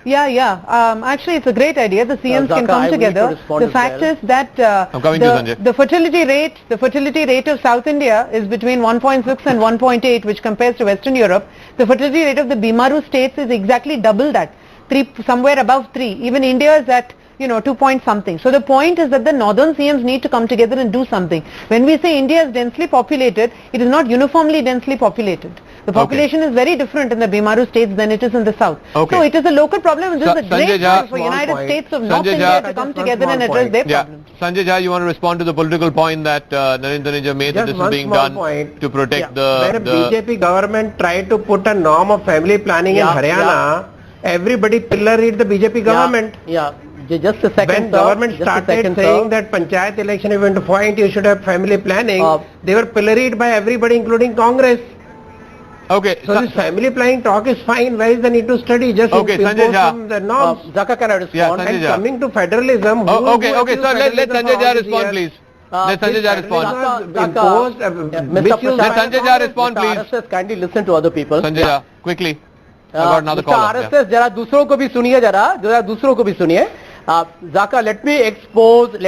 Actually, it's a great idea. The CMs can come together. The fact is that the fertility rate of South India is between 1.6 and 1.8, which compares to Western Europe. The fertility rate of the Bimaru states is exactly double that, somewhere above 3. Even India is at 2 point something. So the point is that the northern CMs need to come together and do something. When we say India is densely populated, it is not uniformly densely populated. The population is very different in the Bimaru states than it is in the south. So it is a local problem. This is a great point for United States of North India to come together and address their problems.
Sanjay Jha, you want to respond to the political point that Narendra Taneja made, that this is being done to protect
When the BJP government tried to put a norm of family planning in Haryana, everybody pilloried the BJP government.
Just a second,
when government started saying that panchayat election event point you should have family planning, they were pilloried by everybody including Congress.
Okay.
So this family planning talk is fine. Where is the need to study? Just
Sanjay Jha.
The norms.
Zaka, can I respond?
Yeah, Sanjay
And
Jha.
coming to federalism.
Okay, sir. Let Sanjay Jha respond, please. Let Sanjay Jha respond.
Let
Sanjay Jha respond, please.
RSS, kindly listen to other people.
Sanjay Jha, quickly. I got another call.
RSS, जरा दूसरों को भी सुनिए जरा दूसरों को भी सुनिए. Zaka, let me expose the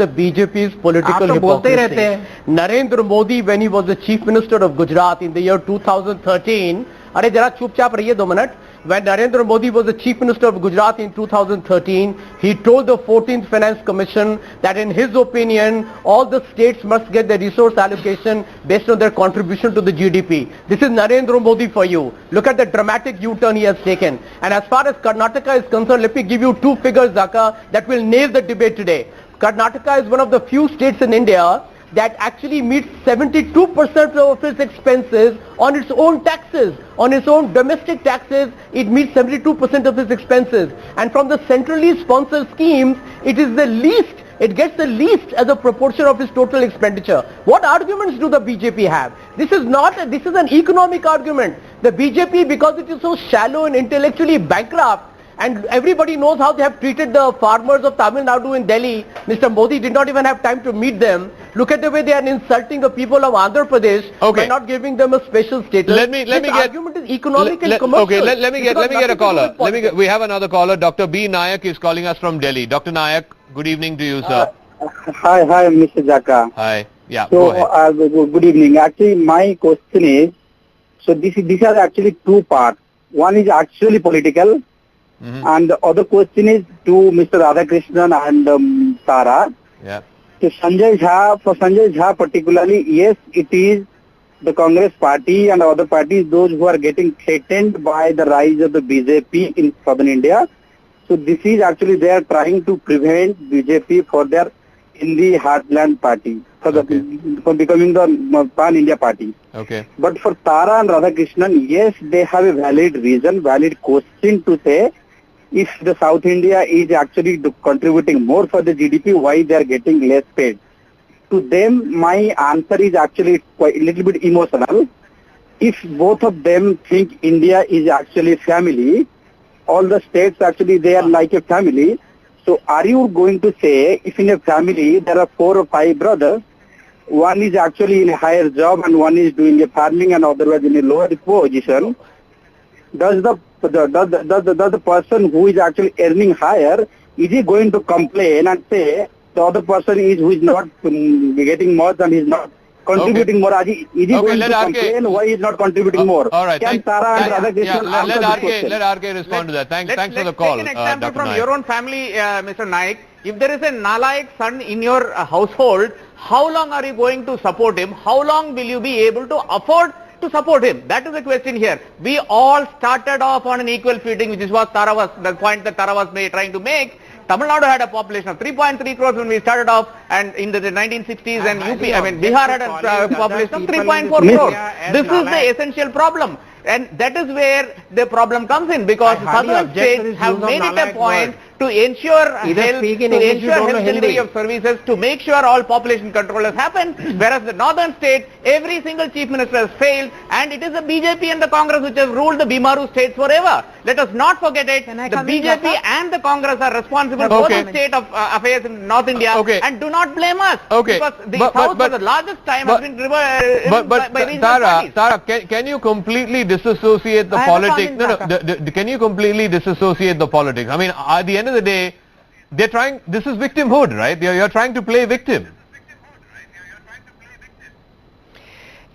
BJP's political hypocrisy. Narendra Modi, when he was the Chief Minister of Gujarat in the year 2013, अरे जरा चुपचाप रहिए 2 minute. When Narendra Modi was the Chief Minister of Gujarat in 2013, he told the 14th Finance Commission that in his opinion, all the states must get their resource allocation based on their contribution to the GDP. This is Narendra Modi for you. Look at the dramatic U-turn he has taken. And as far as Karnataka is concerned, let me give you 2 figures, Zaka, that will nail the debate today. Karnataka is one of the few states in India that actually meets 72% of its expenses on its own taxes, on its own domestic taxes. It meets 72% of its expenses, and from the centrally sponsored schemes, it is the least. It gets the least as a proportion of its total expenditure. What arguments do the BJP have? This is an economic argument. The BJP, because it is so shallow and intellectually bankrupt, and everybody knows how they have treated the farmers of Tamil Nadu in Delhi. Mr. Modi did not even have time to meet them. Look at the way they are insulting the people of Andhra Pradesh by not giving them a special status.
Let me get
argument is economic and commercial.
Okay, let me get a caller. We have another caller. Dr. B. Nayak is calling us from Delhi. Dr. Nayak, good evening to you, sir.
Hi, Mr. Jaka.
Hi. Yeah.
So, good evening. Actually, my question is, so these are actually 2 parts. One is actually political. And the other question is to Mr. Radhakrishnan and Tara.
Yeah.
So for Sanjay Jha particularly, yes, it is the Congress party and other parties, those who are getting threatened by the rise of the BJP in southern India. So this is actually they are trying to prevent BJP for their Hindi heartland party, for becoming the pan-India party.
Okay.
But for Tara and Radhakrishnan, yes, they have a valid reason, valid question to say, if the South India is actually contributing more for the GDP, why they are getting less paid? To them, my answer is actually quite a little bit emotional. If both of them think India is actually family, all the states actually they are like a family. So are you going to say if in a family there are 4 or 5 brothers, one is actually in a higher job and one is doing a farming and otherwise in a lower position, does the person who is actually earning higher, is he going to complain and say the other person who is not getting much and is not contributing more? Is he going to complain why he is not contributing more?
All right.
Can Tara and Radhakrishnan answer this question?
Let RK respond to that. Thanks for the call.
Take an example
Dr.
from
Nayak.
your own family, Mr. Naik. If there is a Nalayak son in your household, how long are you going to support him? How long will you be able to afford to support him? That is the question here. We all started off on an equal footing, which is what the point that Tara was trying to make. Tamil Nadu had a population of 3.3 crores when we started off, and in the 1960s, and Bihar had a population of 3.4 crores. This is the essential problem. And that is where the problem comes in, because southern states have made it a point to ensure health delivery of services, to make sure all population control has happened, whereas the northern states, every single chief minister has failed, and it is the BJP and the Congress which have ruled the Bimaru states forever. Let us not forget it. The BJP and the Congress are responsible for the state of affairs in North India, and do not blame us, because the South for the largest time has been driven by regional parties.
Tara, can you completely disassociate the politics? Can you completely disassociate the politics? I mean, at the end of the day, they're trying, this is victimhood, right? You're trying to play victim.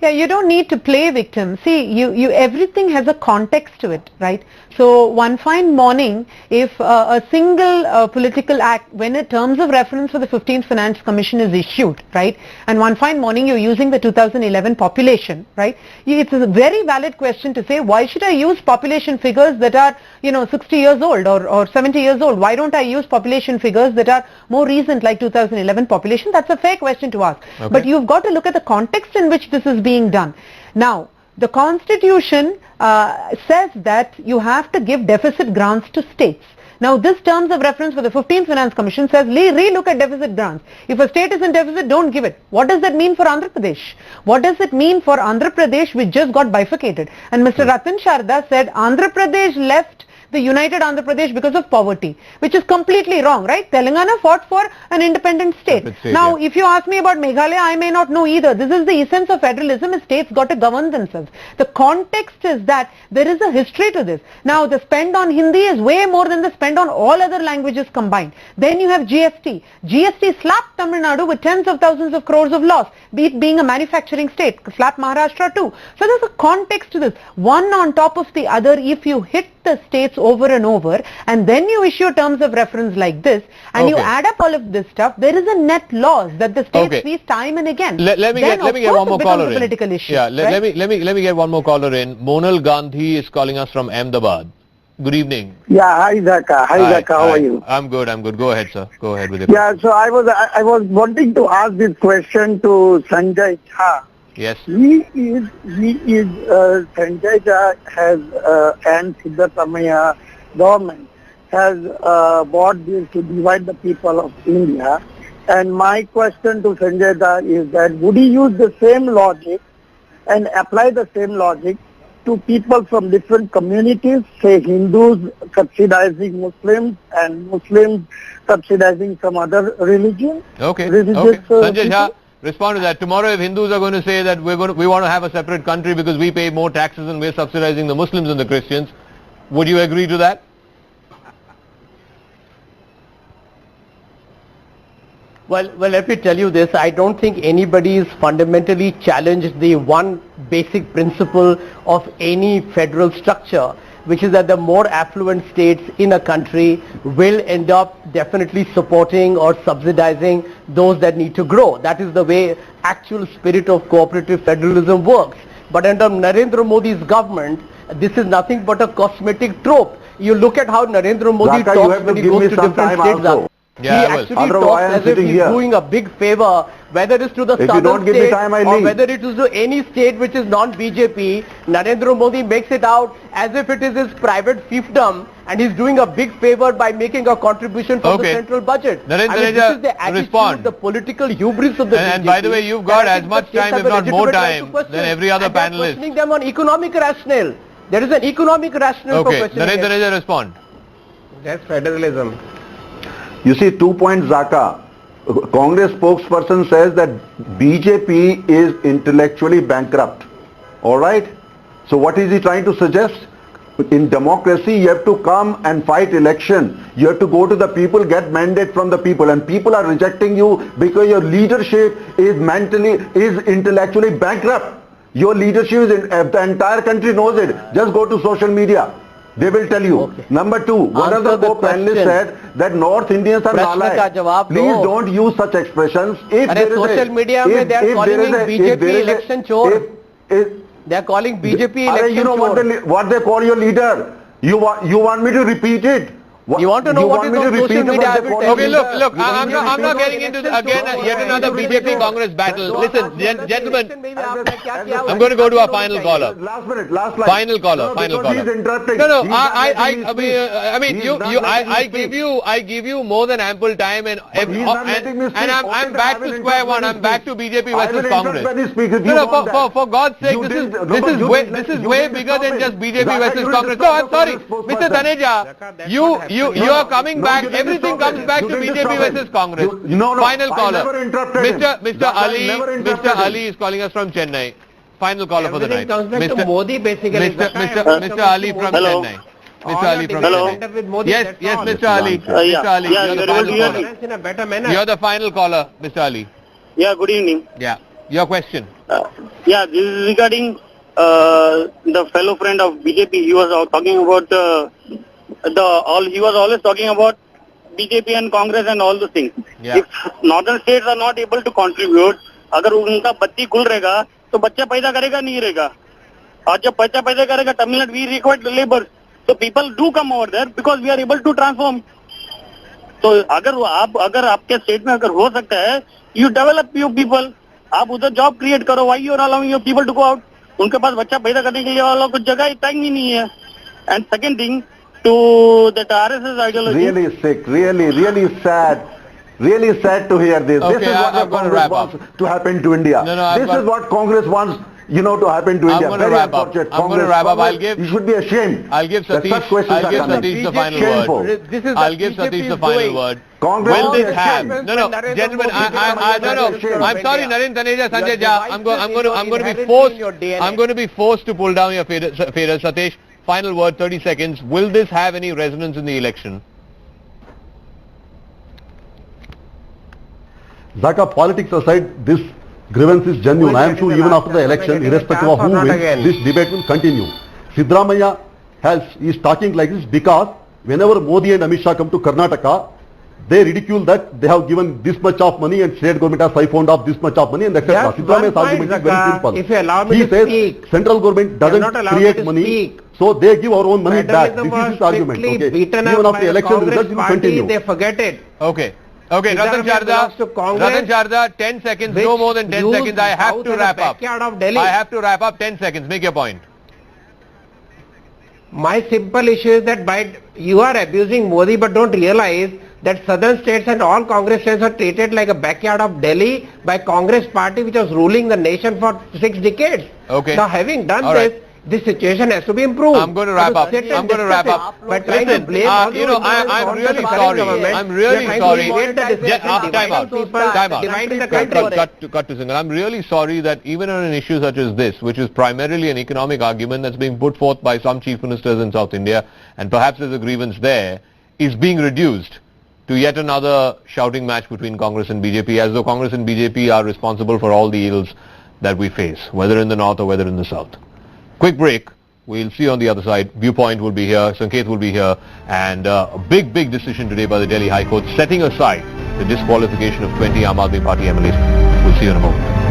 Yeah, you don't need to play victim. See, everything has a context to it, right? So one fine morning, if a single political act, when a terms of reference for the 15th Finance Commission is issued, right, and one fine morning you're using the 2011 population, right, it's a very valid question to say, why should I use population figures that are, 60 years old or 70 years old? Why don't I use population figures that are more recent, like 2011 population? That's a fair question to ask. Okay. But you've got to look at the context in which this is being done. Now, the Constitution says that you have to give deficit grants to states. Now this terms of reference for the 15th Finance Commission says re-look at deficit grants. If a state is in deficit, don't give it. What does that mean for Andhra Pradesh? What does it mean for Andhra Pradesh, which just got bifurcated? And Mr. Ratan Sharda said Andhra Pradesh left the united Andhra Pradesh because of poverty, which is completely wrong, right? Telangana fought for an independent state. Now, if you ask me about Meghalaya, I may not know either. This is the essence of federalism. States got to govern themselves. The context is that there is a history to this. Now, the spend on Hindi is way more than the spend on all other languages combined. Then you have GST. GST slapped Tamil Nadu with tens of thousands of crores of loss, be it being a manufacturing state. Slapped Maharashtra too. So there's a context to this. One on top of the other, if you hit the states over and over, and then you issue terms of reference like this, and you add up all of this stuff, there is a net loss that the states face time and again.
Let me get one more caller in.
Political issue,
yeah,
right?
let me get one more caller in. Monal Gandhi is calling us from Ahmedabad. Good evening.
Yeah, hi Zaka. Hi Zaka, how are you?
I'm good. Go ahead, sir. Go ahead with it.
Yeah, so I was wanting to ask this question to Sanjay Jha.
Yes.
Sanjay Jha has and Siddaramaiah government has bought this to divide the people of India. And my question to Sanjay Jha is that would he use the same logic and apply the same logic to people from different communities, say Hindus subsidizing Muslims and Muslims subsidizing some other religion?
Okay.
Religious,
Sanjay Jha, respond to that. Tomorrow if Hindus are going to say that we want to have a separate country because we pay more taxes and we're subsidizing the Muslims and the Christians, would you agree to that?
Well, let me tell you this. I don't think anybody is fundamentally challenged the one basic principle of any federal structure, which is that the more affluent states in a country will end up definitely supporting or subsidizing those that need to grow. That is the way actual spirit of cooperative federalism works. But under Narendra Modi's government, this is nothing but a cosmetic trope. You look at how Narendra Modi
Zaka,
talks when he goes to different states.
Yeah,
he actually talks as if he's doing a big favor, whether it's to the southern state or whether it is to any state which is non-BJP. Narendra Modi makes it out as if it is his private fiefdom and he's doing a big favor by making a contribution from the central budget.
Narendra,
this is the attitude, the political hubris of the BJP.
And by the way, you've got as much time, if not more time, than every other panelist.
Questioning them on economic rationale. There is an economic rationale for questioning.
Narendra, respond.
That's federalism.
You see, 2 points, Zaka. Congress spokesperson says that BJP is intellectually bankrupt. Alright? So what is he trying to suggest? In democracy, you have to come and fight election. You have to go to the people, get mandate from the people, and people are rejecting you because your leadership is intellectually bankrupt. Your leadership is, the entire country knows it. Just go to social media. They will tell you. Okay. Number two, one of the co-panelists said that North Indians are nalai. Please don't use such expressions. If there is
social media, they are calling BJP election chore. They are calling BJP election
you know
chore.
what they call your leader? You want me to repeat it?
You want to know what is on social media? I will tell
you. Look, I'm not getting into yet another BJP Congress battle. Listen, gentlemen, I'm going to go to our final caller.
Last line.
Final caller.
He's interrupting.
No, I mean, I give you more than ample time, and I'm back to square one. I'm back to BJP versus Congress. No, for God's sake, this is way bigger than just BJP versus Congress. No, I'm sorry, Mr. Taneja, you are coming back. Everything comes back to BJP versus Congress. Final caller. Mr. Ali is calling us from Chennai. Final caller for the night.
Mr. Modi basically.
Mr. Ali from Chennai. Mr. Ali from Chennai. Yes, Mr. Ali. Mr. Ali, you're the final caller. You're the final caller, Mr. Ali.
Yeah, good evening.
Yeah, your question.
Yeah, this is regarding the fellow friend of BJP. He was talking about he was always talking about BJP and Congress and all those things.
Yeah.
If northern states are not able to contribute, अगर उनका बत्ती गुल रहेगा तो बच्चा पैदा करेगा नहीं रहेगा और जब बच्चा पैदा करेगा Tamil Nadu we require labor, so people do come over there because we are able to transform. तो अगर आपके स्टेट में अगर हो सकता है, you develop your people, आप उधर जॉब क्रिएट करो. why you are allowing your people to go out? उनके पास बच्चा पैदा करने के लिए वालों को जगह टाइम ही नहीं है. And second thing, to that RSS ideology.
Really sick, really sad. Really sad to hear this.
Okay,
This is what
I'm going to wrap up.
wants to happen to India. This is what Congress wants, to happen to India.
I'm going to wrap up. I'm going to wrap up.
You should be ashamed.
I'll give Satish the final word. I'll give Satish the final word.
Congress
will this have? No, gentlemen. I'm sorry, Narendra, Taneja, Sanjay Jha. I'm going to be forced to pull down your feeder. Satish, final word, 30 seconds. Will this have any resonance in the election?
Zaka, politics aside, this grievance is genuine. I am sure even after the election, irrespective of who wins, this debate will continue. Siddaramaiah is talking like this because whenever Modi and Amit Shah come to Karnataka, they ridicule that they have given this much of money and state government has siphoned off this much of money and etc. Siddaramaiah's argument is very simple.
If you allow me
he
to
says
speak,
central government doesn't create money, so they give our own money back. This is his argument. Okay. Even after the election results, will continue.
They forget it.
Okay. Ratan Sharda, 10 seconds, no more than 10 seconds. I have to wrap up. I have to wrap up. 10 seconds. Make your point.
My simple issue is that you are abusing Modi but don't realize that southern states and all Congress states are treated like a backyard of Delhi by Congress party which was ruling the nation for 6 decades.
Okay.
Now having done this, this situation has to be improved.
I'm going to wrap up. I'm going to wrap up.
But trying to blame
I'm really sorry. I'm really sorry. Time out.
Dividing the country.
Cut to Singhal. I'm really sorry that even on an issue such as this, which is primarily an economic argument that's being put forth by some chief ministers in South India, and perhaps there's a grievance there, is being reduced to yet another shouting match between Congress and BJP, as though Congress and BJP are responsible for all the ills that we face, whether in the north or whether in the south. Quick break. We'll see on the other side. Viewpoint will be here. Sanket will be here. And a big decision today by the Delhi High Court setting aside the disqualification of 20 Aam Aadmi Party MLAs. We'll see you in a moment.